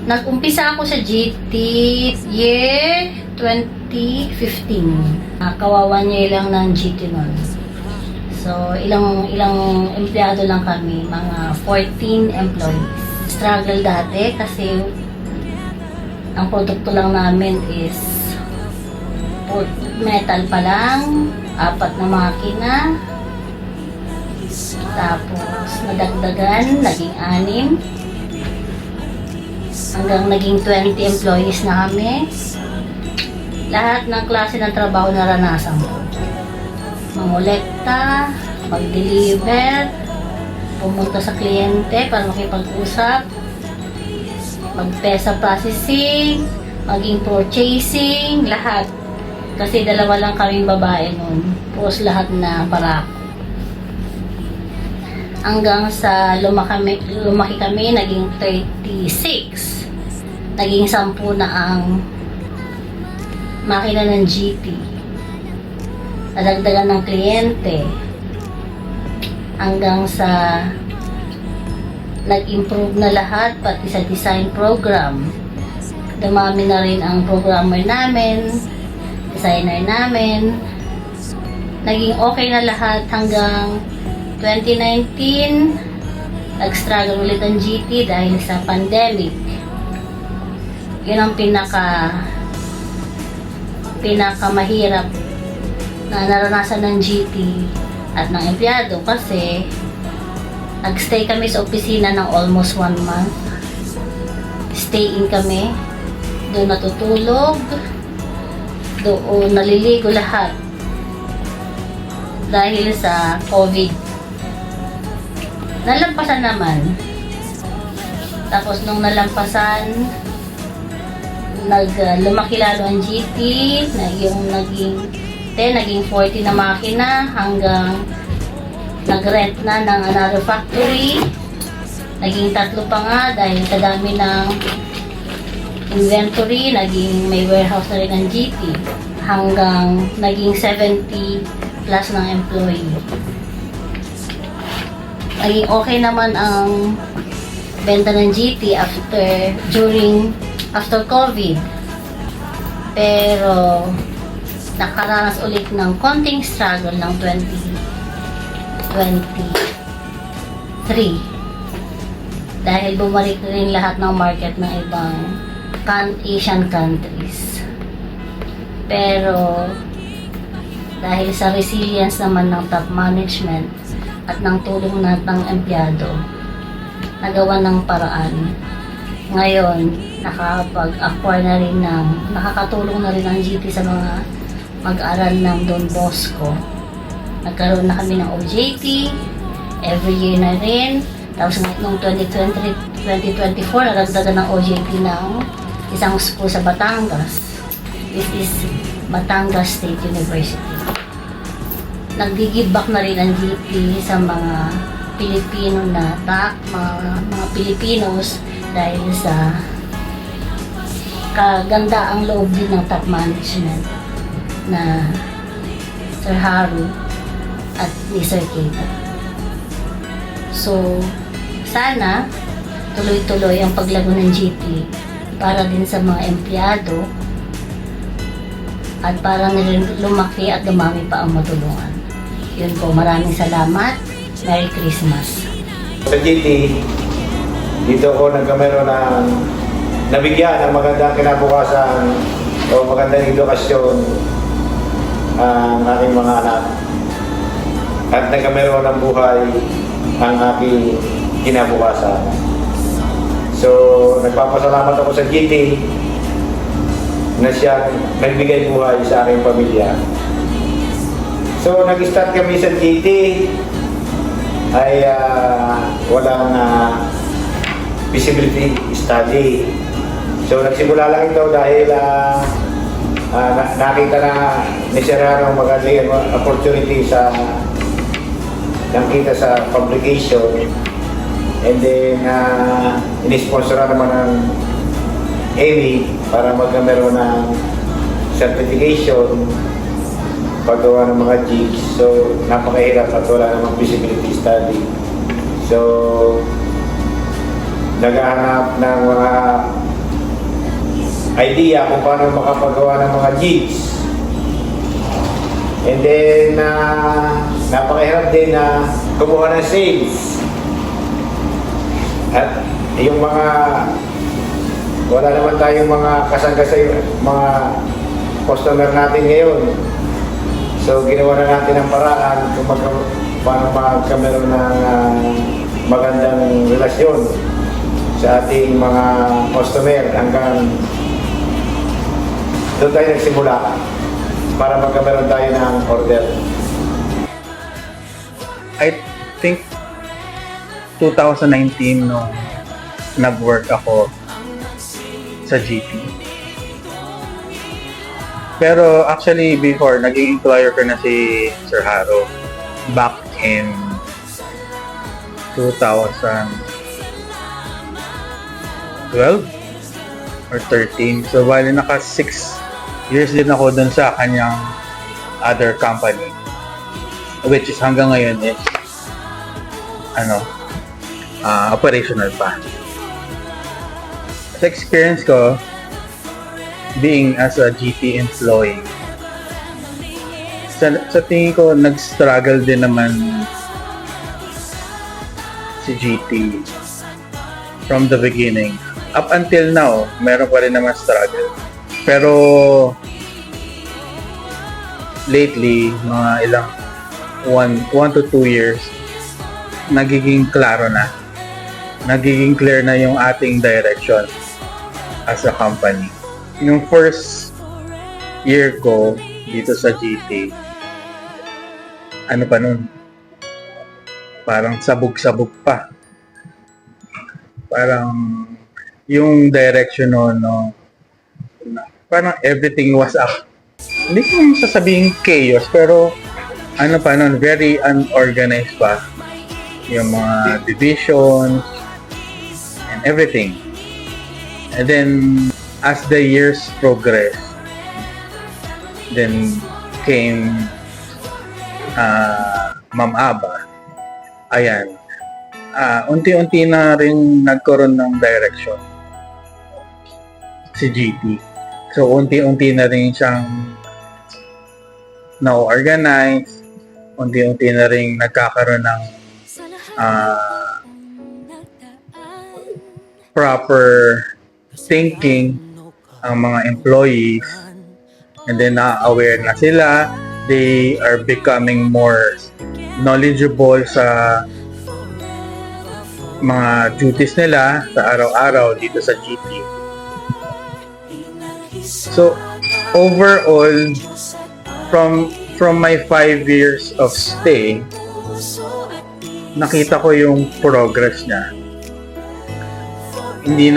Nag-umpisa ako sa GT year 2015. Kawawa niya lang ng GT nun. So, ilang empleyado lang kami, mga 14 employees. Struggle dati kasi ang produkto lang namin is metal pa lang, 4 na makina. Tapos, nadagdagan, naging 6. Hanggang naging 20 employees na kami. Lahat ng klase ng trabaho naranasan ko. Mangolekta, mag-deliver, pumunta sa kliyente para makipag-usap, mag-pesa processing, maging purchasing, lahat. Kasi 2 lang kaming babae nun. Puros lahat na barako. Hanggang sa lumaki kami, naging 36. Naging 10 na ang makina ng GT. Nadagdagan ng kliyente. Hanggang sa nag-improve na lahat, pati sa design program. Dumami na rin ang programmer namin, designer namin. Naging okay na lahat hanggang 2019. Nag-struggle ulit ang GT dahil sa pandemic. Yun ang pinakamahirap na naranasan ng GT at ng empleyado kasi nagstay kami sa opisina ng almost 1 month. Stay in kami. Doon natutulog. Doon naliligo lahat. Dahil sa COVID. Nalampasan naman. Tapos nung nalampasan, lumaki lalo ang GT, naging 40 na makina hanggang nag-rent na ng another factory. Naging 3 pa nga dahil sa dami ng inventory, naging may warehouse na rin ang GT hanggang naging 70 plus ng employee. Naging okay naman ang benta ng GT after COVID. Pero nakaranas ulit ng konting struggle ng 2023 dahil bumalik na rin lahat ng market ng ibang Asian countries. Pero dahil sa resilience naman ng top management at ng tulong ng empleyado, nagawa ng paraan. Ngayon, nakakapag-acquire na rin nakakatulong na rin ang GT sa mga mag-aral ng Don Bosco. Nagkaroon na kami ng OJT, every year na rin. Tapos noong 2024, naragdagan ng OJT ng isang school sa Batangas. This is Batangas State University. Nag-give back na rin ang GT sa mga Pilipino mga Pilipinos dahil sa kagandaang loob din ng top management na Sir Haru at ni Sir Keita. So, sana tuloy-tuloy ang paglago ng GT para din sa mga empleyado at para na lumaki at dumami pa ang matulungan. Yun po, maraming salamat. Merry Christmas. Sa GT, dito ko nagkameron ng nabigyan ng magandang kinabukasan o magandang edukasyon ang aking mga anak. At nagkameron ng buhay ang aking kinabukasan. So, nagpapasalamat ako sa GT na siya nagbigay buhay sa aking pamilya. So, nag-start kami sa GT ay walang feasibility study. So, nagsimula lang ito dahil nakita na ni Sir Haru magandang opportunity sa nakita sa publication, and then in-sponsor naman ng Amy para magkameron ng certification paggawa ng mga jigs. So, napakahirap at wala namang feasibility study. So, naghahanap ng mga idea kung paano makapagawa ng mga jigs. And then, napakahirap din na kumuha ng sales. At yung mga, wala naman tayong mga kasangga sa mga customer natin ngayon. So, ginawa na natin ang paraan kung paano magkameron ng magandang relasyon sa ating mga customer hanggang doon tayo nagsimula para magkameron tayo ng order. I think 2019 nung nag-work ako sa GP. Pero actually before, naging employer ko na si Sir Haro back in 2012 or 13. So bali naka 6 years din ako dun sa kanyang other company, which is hanggang ngayon is operational pa. Sa experience ko being as a GT employee, sa tingin ko nag-struggle din naman si GT from the beginning up until now. Meron pa rin naman struggle, pero lately mga ilang 1 to 2 years nagiging klaro na, nagiging clear na yung ating direction as a company. Yung first year ko dito sa GT, ano pa nun, parang sabog-sabog pa, parang yung direction no, parang everything was up. Hindi ko yung sasabihin chaos, pero ano pa nun, very unorganized pa yung mga divisions and everything. And then as the years progress, then came Ma'am Aba. Ayan, unti-unti na rin nagkaroon ng direction si GT. So unti-unti na rin siyang na-organize, unti-unti na rin nagkakaroon ng proper thinking ang mga employees, and then na-aware na sila, they are becoming more knowledgeable sa mga duties nila sa araw-araw dito sa GT. So overall, from my 5 years of stay, nakita ko yung progress niya. Hindi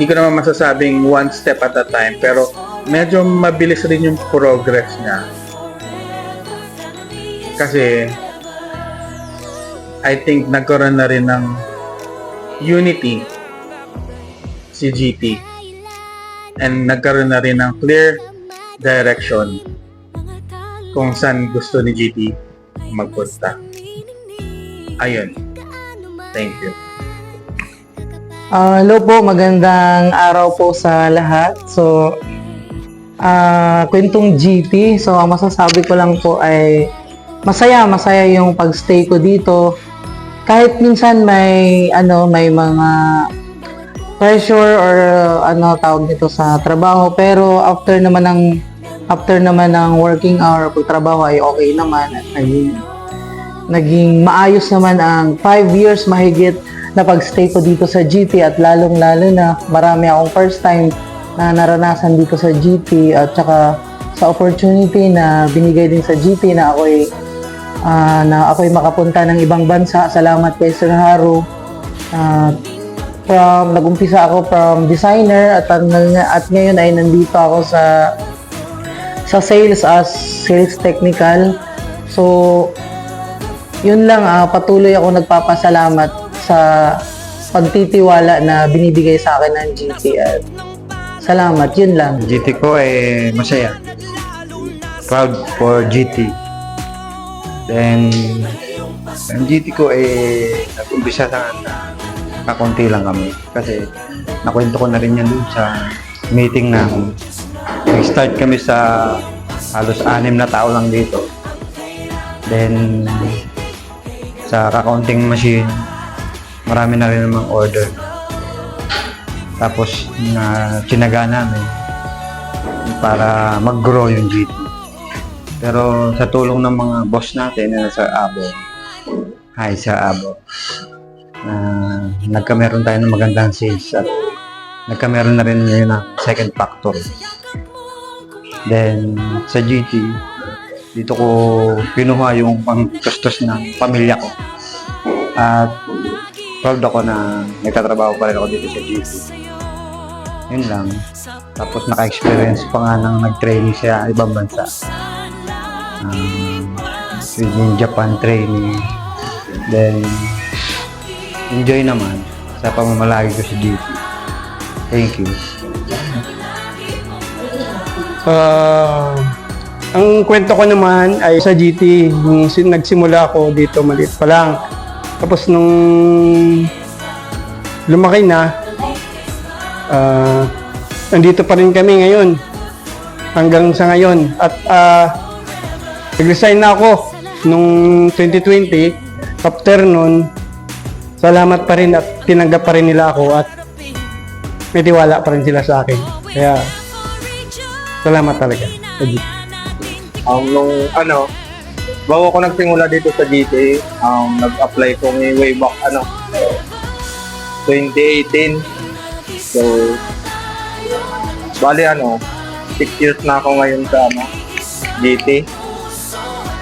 ko naman masasabing one step at a time, pero medyo mabilis rin yung progress niya. Kasi I think nagkaroon na rin ng unity si GT, and nagkaroon na rin ng clear direction kung saan gusto ni GT magpunta. Ayun. Thank you. Hello po, magandang araw po sa lahat. So, kwentong GT. So, ang masasabi ko lang po ay masaya yung pagstay ko dito. Kahit minsan may mga pressure or tawag nito sa trabaho, pero after naman ng working hour, pagtrabaho ay okay naman at naging maayos naman ang 5 years mahigit na pagstay ko dito sa GT, at lalong-lalo na marami akong first time na naranasan dito sa GT, at saka sa opportunity na binigay din sa GT na ako'y makapunta ng ibang bansa. Salamat kay Sir Haro. Nag-umpisa ako from designer at ngayon ay nandito ako sa sales as sales technical. So yun lang, patuloy ako nagpapasalamat sa pagtitiwala na binibigay sa akin ng GT, at salamat, yun lang. GT ko ay masaya. Proud for GT. Then, ang GT ko ay nag-umpisa sa kakunti lang kami. Kasi nakwento ko na rin yan dun sa meeting namin. Nag-start kami sa halos 6 na tao lang dito. Then, sa kakaunting machine, marami na rin namang order. Tapos, tinaga namin para mag-grow yung GT. Pero sa tulong ng mga boss natin na sa Abo, hi sa Abo, nagkameron tayo ng magandang sales at nagkameron na rin ngayon ng second factory. Then, sa GT, dito ko pinuha yung pangtustos ng pamilya ko. At proud ako na nagtatrabaho pa rin ako dito sa GT. Yun lang. Tapos naka-experience pa nga nang nag-training sa ibang bansa. Yung Japan training. Then, enjoy naman sa pamamalagi ko sa GT. Thank you. Ang kwento ko naman ay sa GT, nung nagsimula ako dito, maliit pa lang. Tapos nung lumaki na, nandito pa rin kami ngayon, hanggang sa ngayon. At nag-resign na ako nung 2020. After nun, salamat pa rin at tinanggap pa rin nila ako at may tiwala pa rin sila sa akin. Kaya, salamat talaga sa GT. Bago ako nagsimula dito sa GT, nag-apply ko way back 2018. So, bali 6 years na ako ngayon sa GT.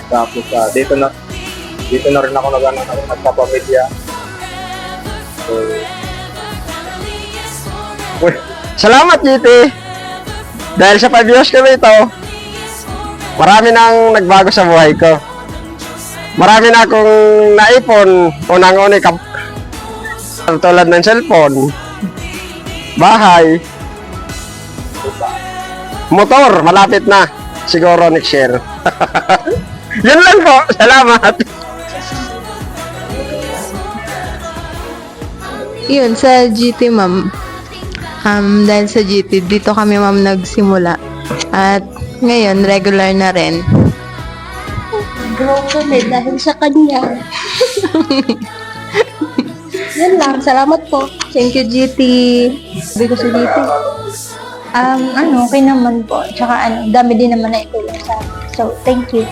Tapos dito na rin ako nagpapamilya. So, Salamat GT! Dahil sa 5 years kami ito, marami nang nagbago sa buhay ko. Marami na akong naipon. Unang-una, tulad ng cellphone, bahay, motor, malapit na. Siguro next year. Yun lang po. Salamat. Yun, sa GT, ma'am. Dahil sa GT, dito kami, ma'am, nagsimula. At ngayon, regular na rin. Grow kami dahil sa kanya. Yan lang. Salamat po. Thank you, GT. Sabi ko sa GT. Okay naman po. Tsaka dami din naman na itulong sa akin. So, thank you.